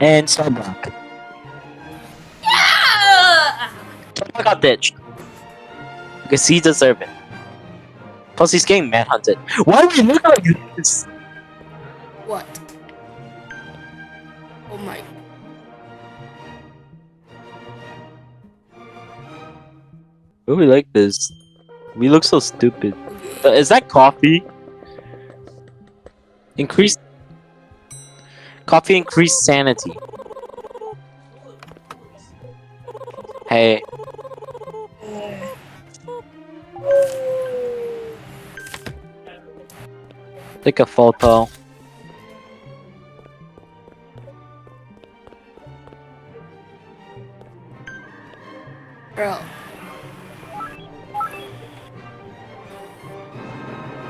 And Sunblock. Ah! Sunblock got ditched. Because he deserved it. Plus he's getting manhunted. Why do we look like this? What? Oh my. Why do we like this? We look so stupid. Is that coffee? Increase coffee increased sanity. Hey, take a photo. Bro.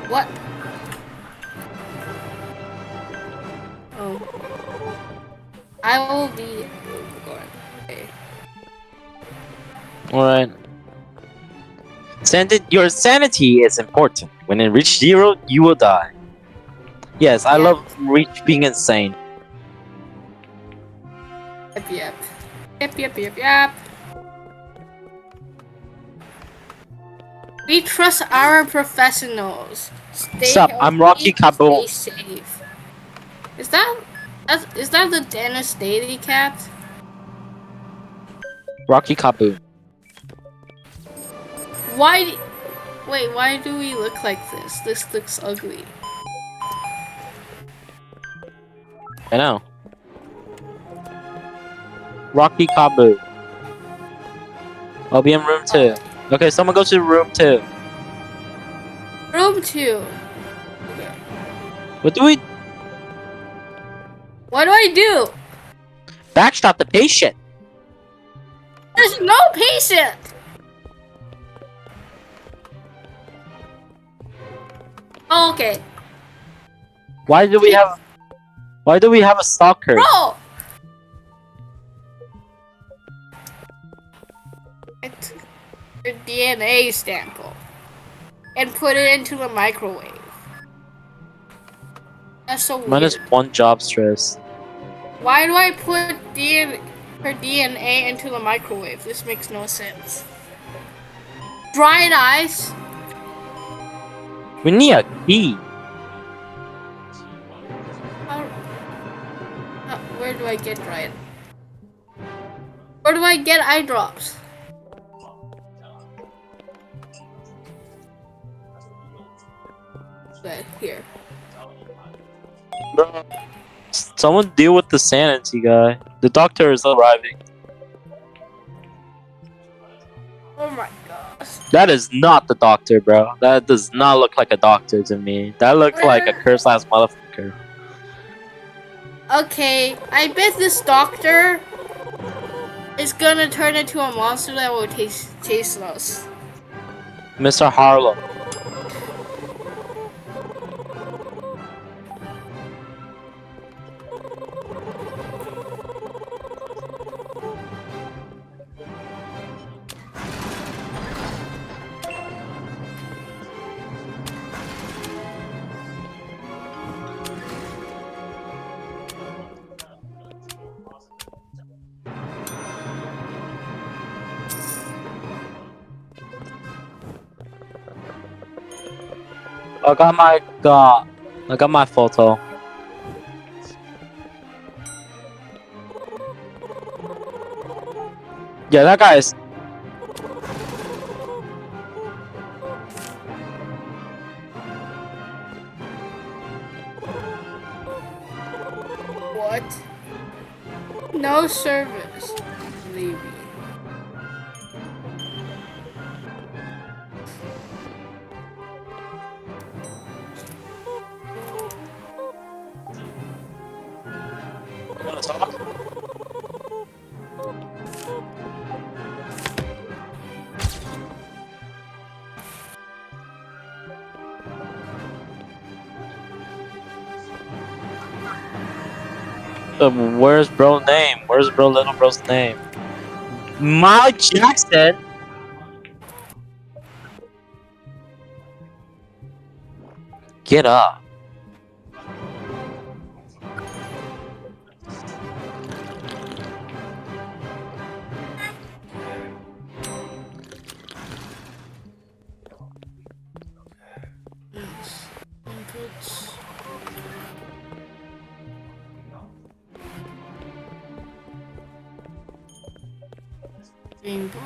What? Oh. I will be going. Okay. Alright. Your sanity is important. When it reaches 0, you will die. Yes, I Yeah. love Reach being insane. Yep. Yep. We trust our professionals. Stay Sup, healthy, I'm Rocky Cabo. stay safe. Is that the Dennis Daily cat? Rocky Kabu. Why? Wait, why do we look like this? This looks ugly. I know. Rocky Kabu. I'll be in room 2. Okay, someone go to room 2. Room 2. What do we? What do I do? Backstop the patient. There's no patient. Oh, okay. Why do we have a stalker? Bro! I took your DNA sample and put it into the microwave. That's so weird. Minus 1 job stress. Why do I put her DNA into the microwave? This makes no sense. Dried ice? We need a key. Where do I get dried? Where do I get eye drops? Okay, here. Bro, someone deal with the sanity guy. The doctor is arriving. Oh my gosh. That is not the doctor, bro. That does not look like a doctor to me. That looks like a cursed ass motherfucker. Okay, I bet this doctor is gonna turn into a monster that will chase us. Mr. Harlow. I got my photo. Yeah, that guy is. What? No service. Leaving. Where's bro name? Where's bro little bro's name? Mike Jackson. Get up. Rainbow.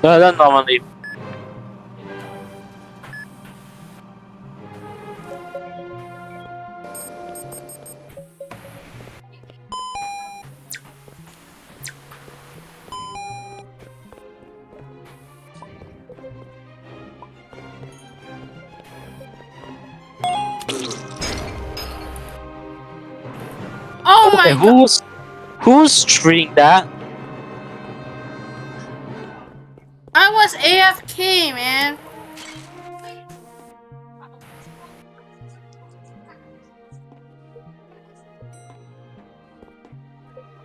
No, that's normally. Oh my god! Who's treating that? I was AFK, man.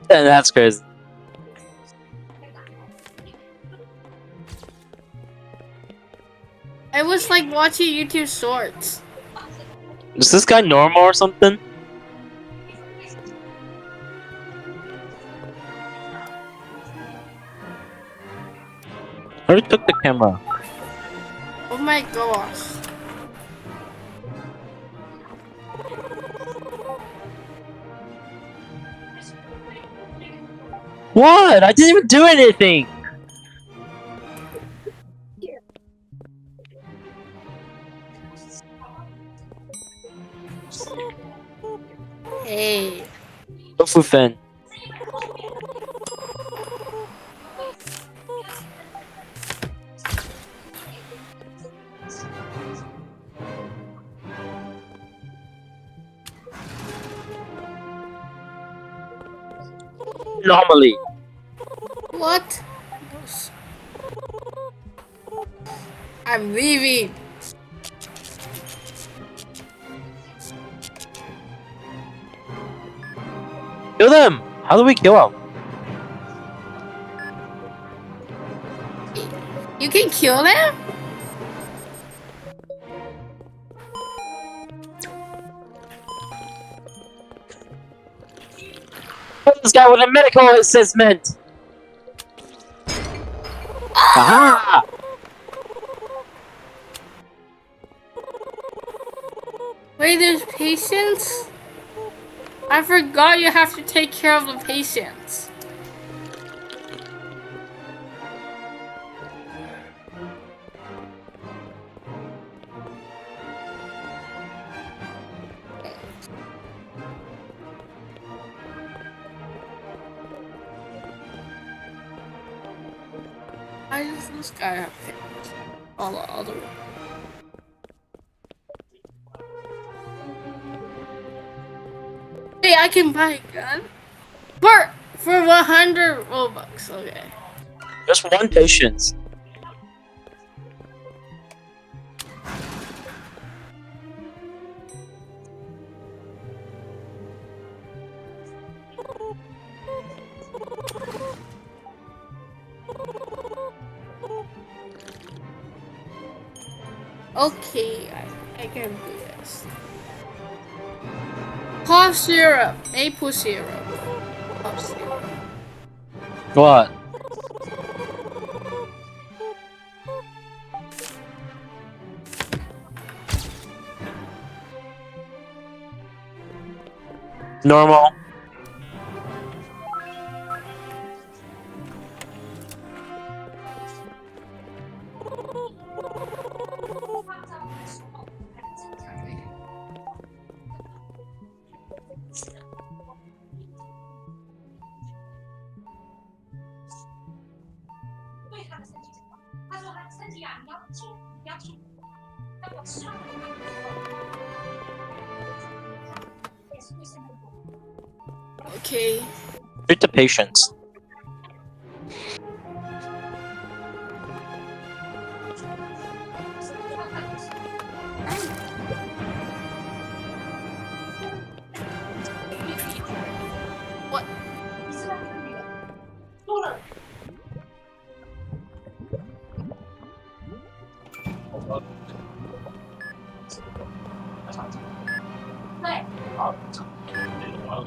That's crazy. I was like watching YouTube shorts. Is this guy normal or something? I already took the camera. Oh my gosh. What? I didn't even do anything. Hey. Tofu fan. Normally. What? I'm leaving. Kill them! How do we kill them? You can kill them? This guy with a medical assessment! Aha! Wait, there's patients? I forgot you have to take care of the patients. Why does this guy have patients? All the other. Hey, I can buy a gun? For 100 Robux, okay. Just one patient. Okay, I can do this. Cough syrup, maple syrup. Cough syrup. What? Normal. Okay. Treat the patients. What?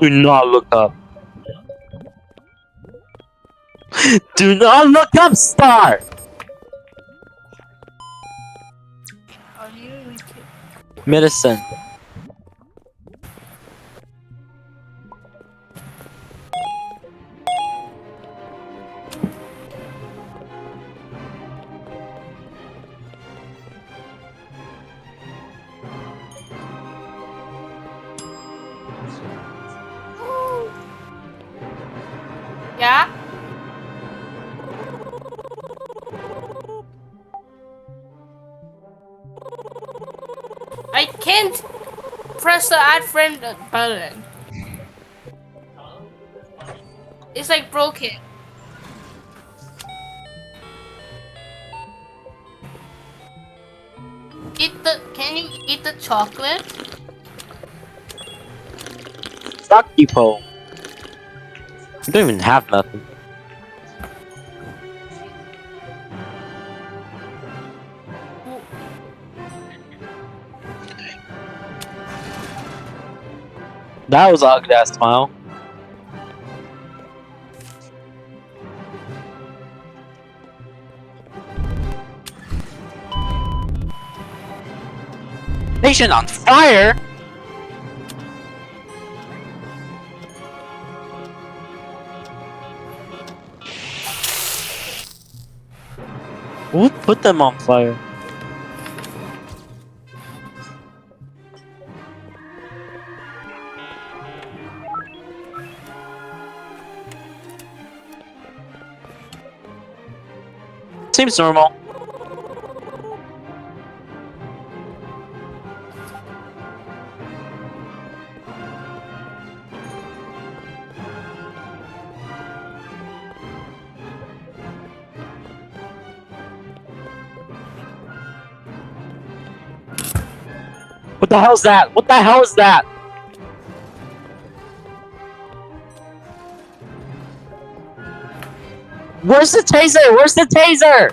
Do not look up. Do not look up, Star! Are you okay? Medicine. Yeah? I can't press the add friend button. It's like broken. Can you eat the chocolate? Fuck you, Poe. You don't even have nothing. That was an ugly ass smile. Nation on fire! Who put them on fire? Seems normal. What the hell's that? What the hell is that? Where's the taser? Where's the taser?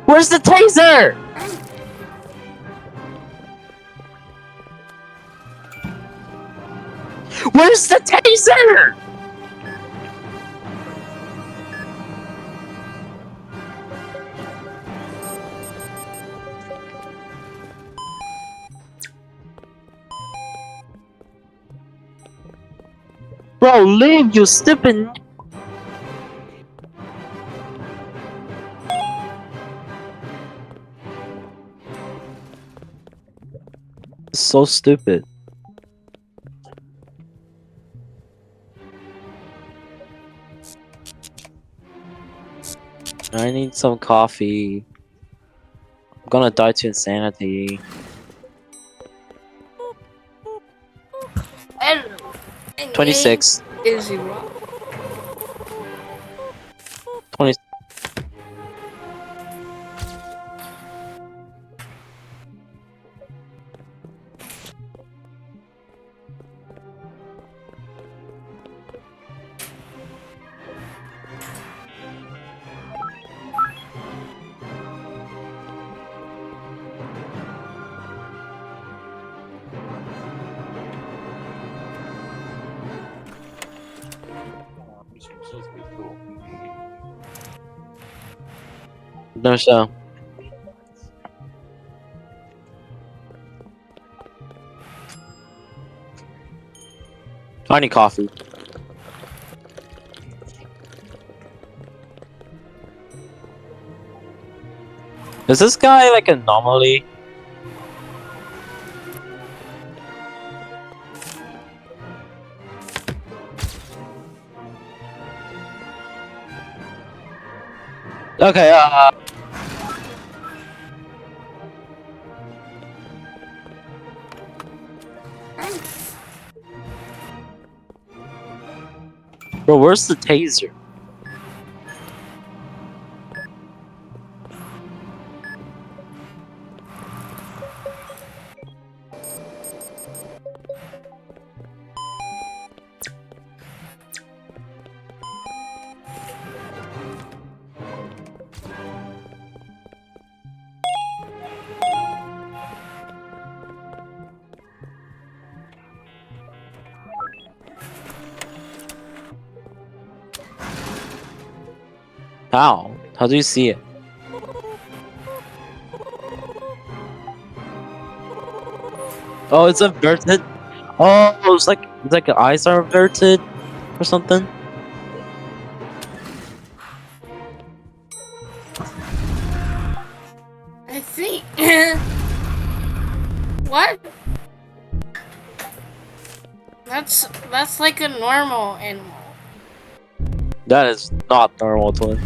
Where's the taser? Where's the taser? Bro, leave, you stupid. So stupid. I need some coffee. I'm gonna die to insanity. Hello. 26. Is 0. 20. No show. I need coffee. Is this guy like an anomaly? Okay, bro, where's the taser? How? How do you see it? Oh, it's inverted. Oh, it's like the eyes are inverted or something. I think. What? That's like a normal animal. That is not normal, twin.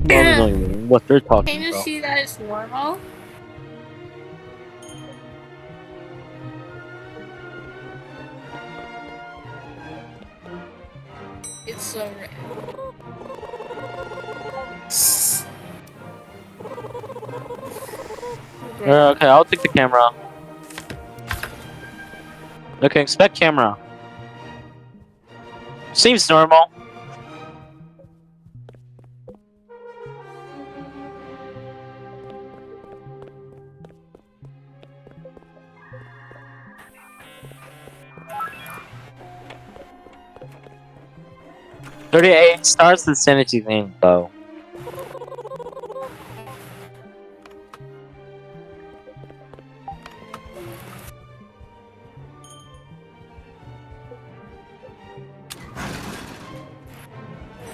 I don't know even what they're talking Can you about. see that it's normal? It's so red. Okay, I'll take the camera. Okay, expect camera. Seems normal. $38 stars insanity thing though.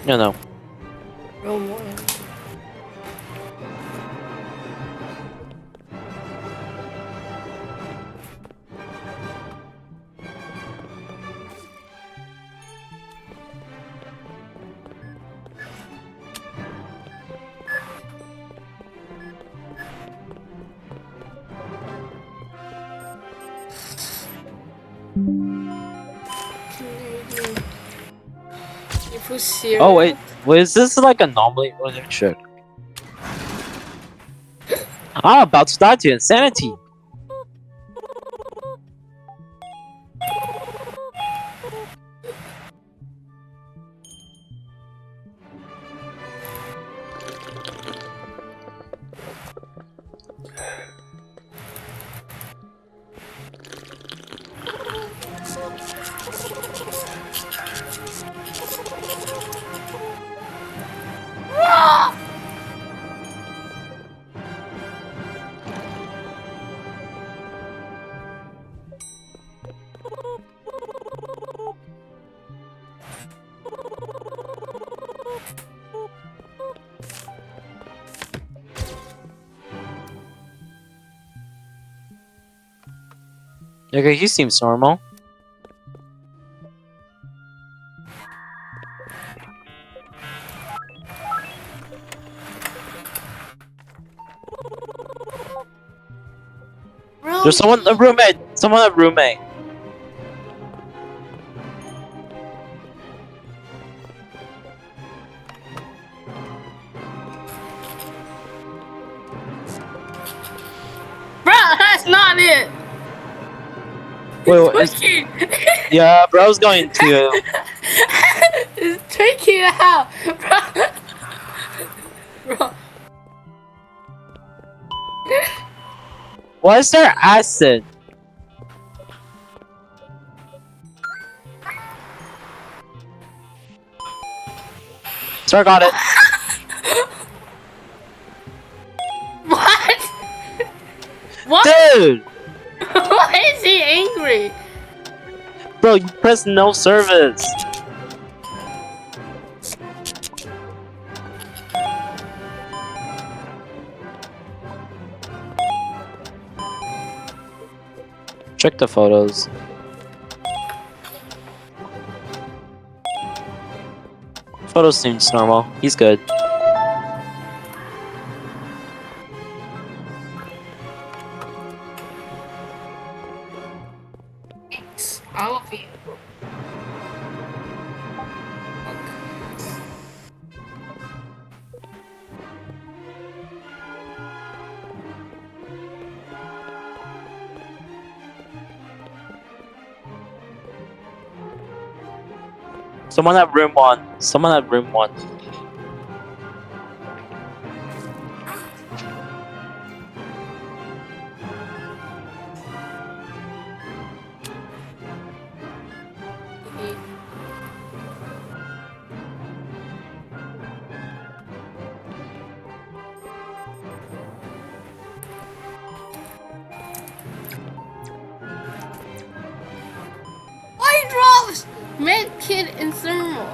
No. Room 1. You put cereal? Oh wait, is this like anomaly? Let me check. I'm about to die to insanity. Okay, he seems normal. There's someone, a roommate. Someone, a roommate. Bro, that's not it! Wait, It's is, tricky! yeah, bro's going to. It's tricky out! Bro. Why is there acid? Sir got it. What? What? Dude! Why is he angry? Bro, you pressed no service. Check the photos. Photos seems normal. He's good. Thanks. All of you. Someone at room 1. Someone at room 1. Why drops? Med kit and thermal.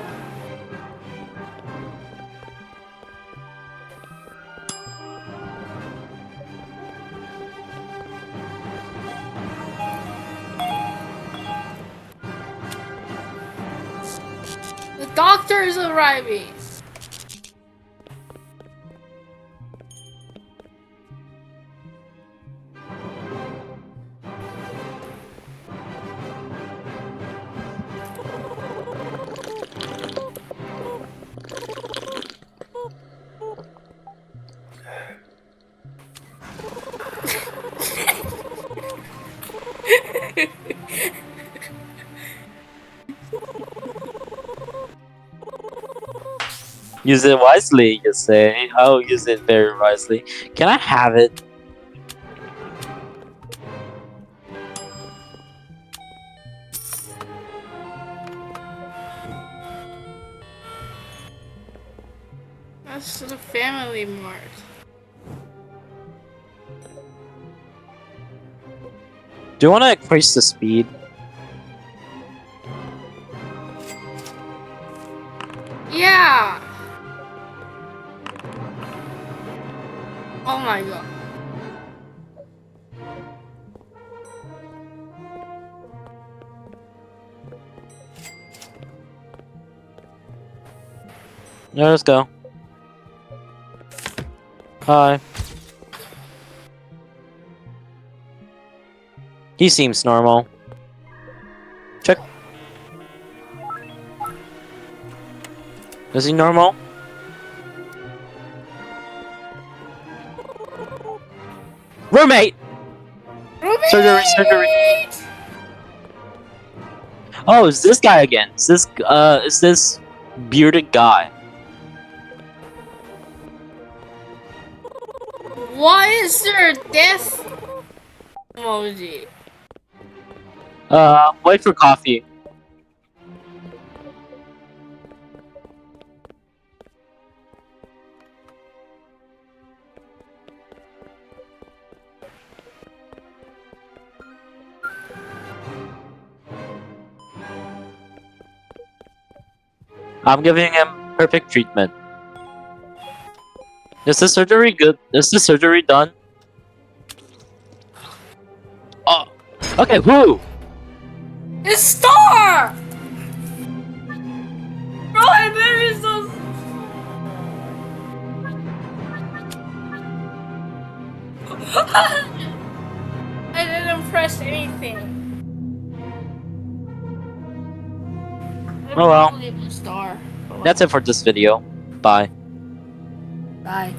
The doctor is arriving. Use it wisely, you say. I'll use it very wisely. Can I have it? That's the family mart. Do you want to increase the speed? Yeah. Oh my god. Yeah, let's go. Hi. He seems normal. Check. Is he normal? Roommate! Roommate! Surgery. Oh, it's this guy again. Is this bearded guy? Why is there a death emoji? Wait for coffee. I'm giving him perfect treatment. Is the surgery good? Is the surgery done? Oh, okay. Who? It's Star! Bro, I'm very so. I didn't press anything. Oh well. Star. That's it for this video. Bye. Bye.